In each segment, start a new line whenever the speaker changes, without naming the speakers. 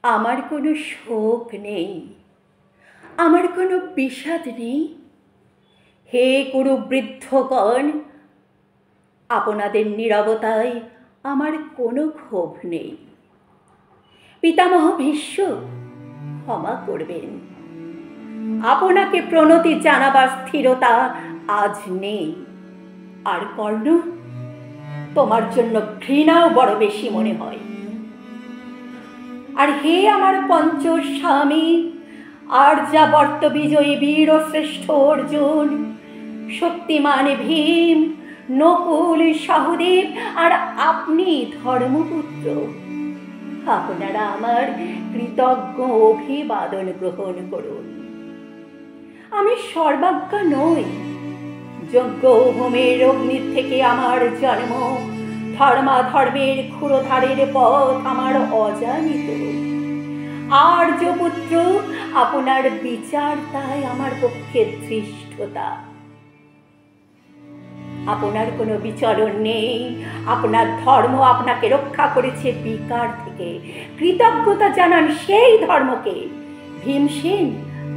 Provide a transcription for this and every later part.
আমার কোনো শোক নেই, আমার কোনো বিষাদ নেই। হে গুরু বৃদ্ধগণ, আপনাদের নীরবতায় আমার কোনো ক্ষোভ নেই। পিতামহ ভীষ্ম, ক্ষমা করবেন, আপনাকে প্রণতি জানাবার স্থিরতা আজ নেই। আর কর্ণ, তোমার জন্য ঘৃণাও বড় বেশি মনে হয়। আর হে আমার পঞ্চস্বামী, আর্যাবর্ত বিজয়ী বীর শ্রেষ্ঠ অর্জুন, শক্তিমান ভীম, নকুল, সহদেব আর আপনি ধর্মপুত্র, আপনারা আমার কৃতজ্ঞ অভিবাদন গ্রহণ করুন। আমি সর্বাজ্ঞা নই, যজ্ঞ হোমের অগ্নির থেকে আমার জন্ম, ধর্মাধর্মের ক্ষুরধারের পথ আমার অজানিত। আর্যপুত্র, আপনার বিচার তাই আমার পক্ষে ধৃষ্টতা। আপনার কোনো বিচরণ নেই, আপনার ধর্ম আপনাকে রক্ষা করেছে বিকার থেকে। কৃতজ্ঞতা জানান সেই ধর্মকে। ভীমসেন,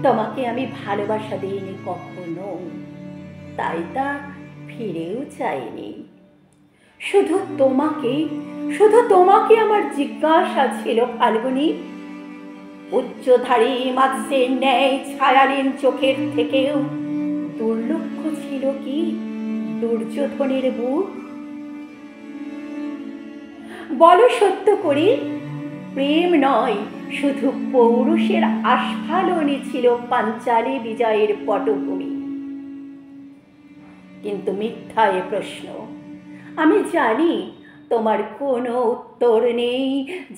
তোমাকে আমি ভালোবাসা দিইনি কখনো, তাই তা ফিরেও চাইনি। শুধু তোমাকে আমার জিজ্ঞাসা ছিল ফাল্গুনী, উচ্চধারী মাৎস্যের ন্যায় ছায়ালীন চোখের থেকেও দুর্লক্ষ ছিল কি দুর্যোধনের বুক? বলো সত্য করে, প্রেম নয় শুধু পৌরুষের আস্ফালনই ছিল পাঞ্চালী বিজয়ের পটভূমি। কিন্তু মিথ্যা এ প্রশ্ন। আমি জানি তোমার কোনো উত্তর নেই,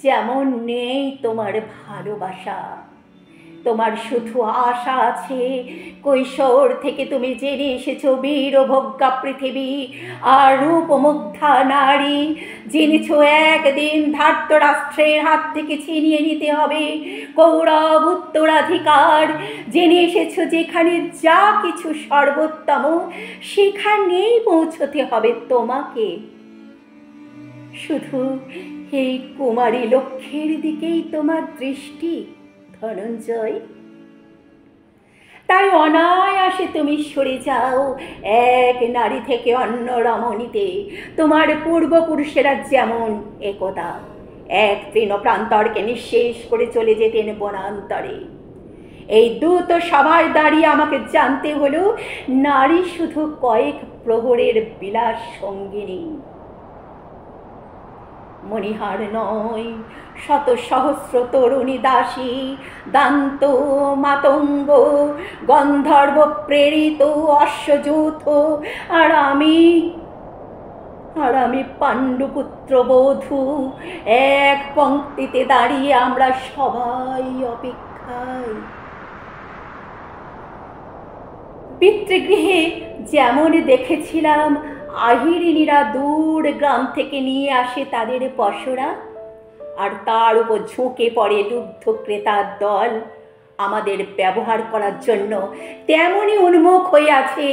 যেমন নেই তোমার ভালোবাসা। তোমার শুধু আশা আছে, কৈশোর থেকে তুমি জেনে এসেছো বীরভোগ্যা পৃথিবী আর রূপমুগ্ধা নারী। জেনেছ একদিন ধার্তরাষ্ট্রের হাত থেকে ছিনিয়ে নিতে হবে কৌরব উত্তরাধিকার। জেনে এসেছো যেখানে যা কিছু সর্বোত্তম, সেখানেই পৌঁছতে হবে তোমাকে। শুধু এই কুমারী লক্ষ্যের দিকেই তোমার দৃষ্টি ধনঞ্জয়। তাই অনায়াসে তুমি সরে যাও এক নারী থেকে অন্য রমণীতে। তোমার পূর্বপুরুষেরা যেমন একদা এক তৃণপ্রান্তরকে নিঃশেষ করে চলে যেতেন বনান্তরে। এই দ্রুত সভায় দাঁড়িয়ে আমাকে জানতে হলো, নারী শুধু কয়েক প্রহরের বিলাস সঙ্গিনী, মণিহার নয়, শত সহস্র তরুণী দাসী, দান্ত মাতঙ্গ, গন্ধর্ব প্রেরিত অশ্বযূথ। আর আমি পাণ্ডুপুত্র বধূ, এক পংক্তিতে দাঁড়িয়ে আমরা সবাই অপেক্ষায়। পিতৃগৃহে যেমন দেখেছিলাম আহিরিনীরা দূর গ্রাম থেকে নিয়ে আসে তাদের পসরা, আর তার উপর ঝুঁকে পড়ে দুগ্ধ ক্রেতার দল আমাদের ব্যবহার করার জন্য, তেমনই উন্মুখ হয়ে আছে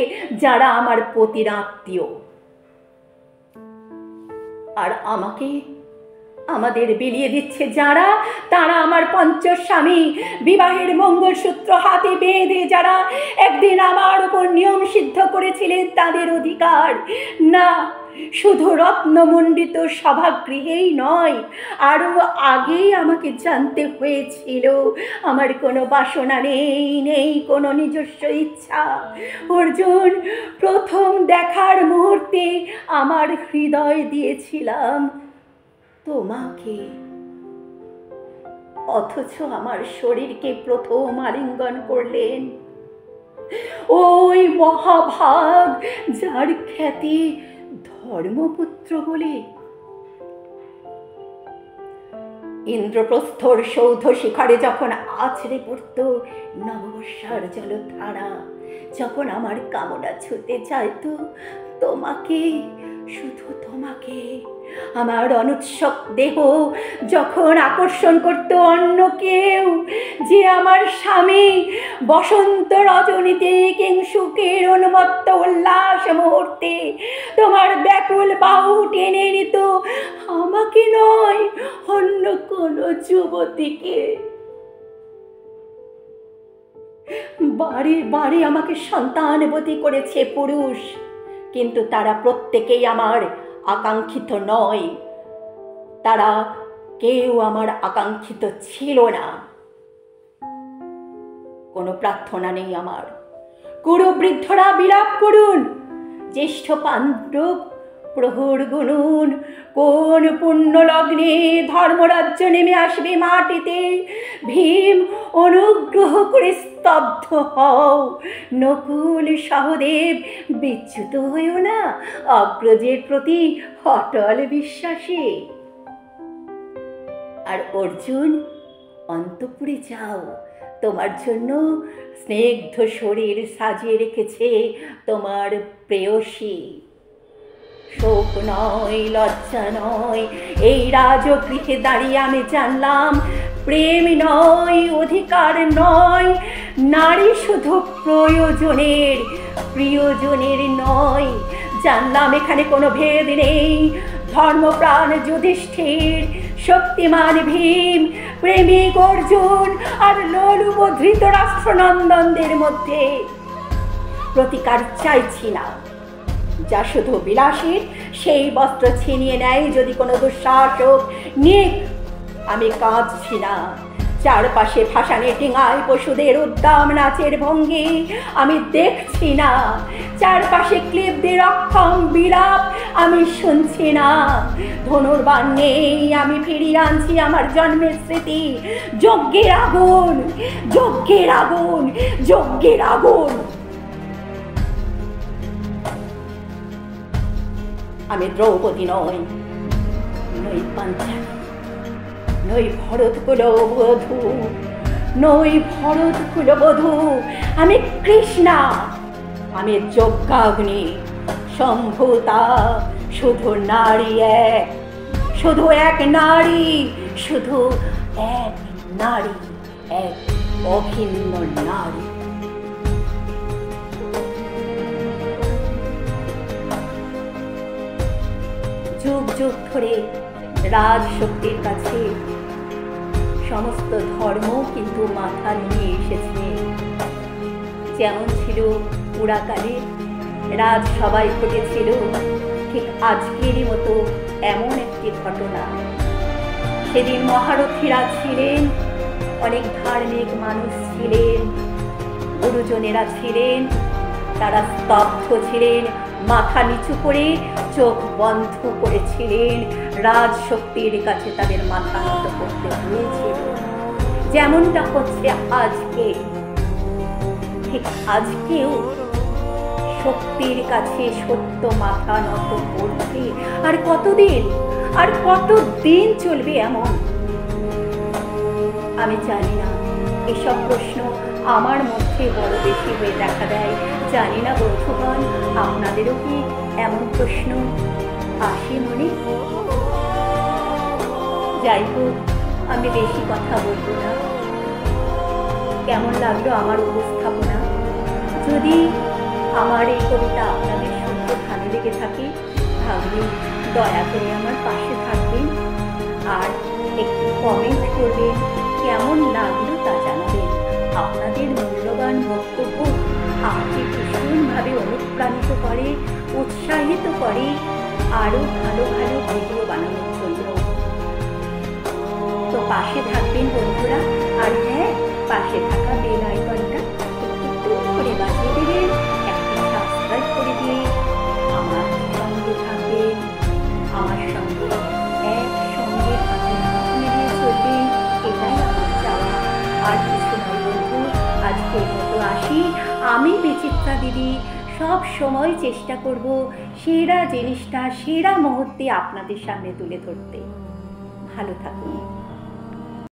যারা আমার পতির আত্মীয়। আর আমাদের বিলিয়ে দিচ্ছে যারা, তারা আমার পঞ্চস্বামী। বিবাহের মঙ্গলসূত্র হাতে বেঁধে যারা একদিন আমার উপর নিয়ম সিদ্ধ করেছিলেন তাদের অধিকার না, শুধু রত্নমণ্ডিত সভাগৃহেই নয়, আরও আগেই আমাকে জানতে হয়েছিল আমার কোনো বাসনা নেই কোনো নিজস্ব ইচ্ছা। অর্জুন, প্রথম দেখার মুহূর্তে আমার হৃদয় দিয়েছিলাম তোমাকে, অথচ আমার শরীরকে প্রথম আলিঙ্গন করলেন ওই মহাভাগ, যার খ্যাতি ধর্মপুত্র বলে। ইন্দ্রপ্রস্থর সৌধ শিখরে যখন আছড়ে পড়ত নববর্ষার জলধারা, যখন আমার কামনা ছুতে চাইতো তোমাকে, শুধু তোমাকে, আমার অনুৎসুক দেহ যখন আকর্ষণ করত অন্য কেউ, যে আমার স্বামী, বসন্ত রজনীতে কিংসুকের উন্মত্ত উল্লাস মুহূর্তে তোমার ব্যাকুল বাহু টেনে নিত আমাকে নয়, অন্য কোনো যুবতীকে। বারে বারে আমাকে সন্তানবতী করেছে পুরুষ, কিন্তু তারা প্রত্যেকেই আমার আকাঙ্ক্ষিত নয়, তারা কেউ আমার আকাঙ্ক্ষিত ছিল না। কোনো প্রার্থনা নেই আমার। কুরু বৃদ্ধরা বিলাপ করুন, জ্যেষ্ঠ পাণ্ডব প্রহর গুনুন, কোন পুণ্য লগ্নে ধর্মরাজ্য নেমে আসবে মাটিতে। ভীম অনুগ্রহ করে স্তব্ধ হও, নকুল সহদেব বিচ্যুত হইও না অগ্রজের প্রতি অটল বিশ্বাসে। আর অর্জুন, অন্তঃপুরে যাও, তোমার জন্য স্নিগ্ধ শরীর সাজিয়ে রেখেছে তোমার প্রেয়সী। শোক নয়, লজ্জা নয়, এই রাজগৃহে দাঁড়িয়ে আমি জানলাম প্রেম নয়, অধিকার নয়, নারী শুধু প্রয়োজনের, প্রিয়জনের নয়। জানলাম এখানে কোনো ভেদ নেই। ধর্মপ্রাণ যুধিষ্ঠির, শক্তিমান ভীম, প্রেমিক অর্জুন আর লোলুপ ধৃতরাষ্ট্রনন্দনদের মধ্যে প্রতিকার চাইছি না। যা শুধু বিলাসীর, সেই বস্ত্র ছিনিয়ে নেয় যদি কোনো দুঃশাসক নিক, আমি কাঁদছি না। চারপাশে ভাসানে ডিঙায় পশুদের উদ্দাম নাচের ভঙ্গি আমি দেখছি না। চারপাশে ক্লিবদের অক্ষম বিলাপ আমি শুনছি না। ধনুর্বাণ নেই, আমি ফিরিয়ে আনছি আমার জন্মের স্মৃতি। যজ্ঞের আগুন, যজ্ঞের আগুন, যজ্ঞের আগুন। আমি দ্রৌপদী নই, নই পাঞ্চালী, নই ভরত কুলবধূ, নই ভরত কুলবধূ। আমি কৃষ্ণা, আমি যজ্ঞাগ্নি সম্ভূতা। শুধু নারী এক, শুধু এক নারী, শুধু এক নারী, এক অভিন্ন নারী। যুগ যুগ ধরে রাজশক্তির কাছে সমস্ত ধর্ম কিন্তু মাথা নিয়ে এসেছে। যেমন ছিল পুরাকালে রাজসভায় ঘটেছিল, ঠিক আজকেরই মতো এমন একটি ঘটনা। সেদিন মহারথীরা ছিলেন, অনেক ধার্মিক মানুষ ছিলেন, গুরুজনেরা ছিলেন, তারা স্তব্ধ ছিলেন, মাথা নিচু করে চোখ বন্ধ করেছিলেন। রাজশক্তির কাছে তাদের মাথা নত করতে হয়েছিল, যেমনটা হচ্ছে আজকে। ঠিক আজকেও শক্তির কাছে সত্য মাথা নত করছে। আর কতদিন, আর কতদিন চলবে এমন? আমি জানি না। এসব প্রশ্ন আমার মধ্যে বড় বেশি হয়ে দেখা দেয়। জানি না বন্ধুগণ, আপনাদেরও কি এমন প্রশ্ন আসে মনে? যাই হোক, আমি বেশি কথা বলবো না। কেমন লাগলো আমার উপস্থাপনা? যদি আমার এই কবিতা আপনাদের শুনতে ভালো লেগে থাকে, তাহলে দয়া করে আমার পাশে থাকবেন আর একটু কমেন্ট করবেন, কেমন লাগলো তা জানাবেন। আপনাদের মূল্যবান বক্তব্য আমাকে ভীষণভাবে অনুপ্রাণিত করে, উৎসাহিত করে আরও ভালো ভালো ভিডিও বানানোর জন্য। তো পাশে থাকবেন বন্ধুরা। আর হ্যাঁ, পাশে থাকা বেল আইকনটা একটু করে বাজিয়ে দেবেন, একটা সাবস্ক্রাইব করে দিয়ে আমার সঙ্গে থাকবেন, আমার সঙ্গে একসঙ্গে হাতে হাত মিলিয়ে চলবেন, এটাই আমার চাওয়া। আর কিছু নয় বন্ধু, আজকের মতো আসি। আমি বিচিত্রা দিদি সব সময় চেষ্টা করব সেরা জিনিসটা সেরা মুহূর্তে আপনাদের সামনে তুলে ধরতে। ভালো থাকুন।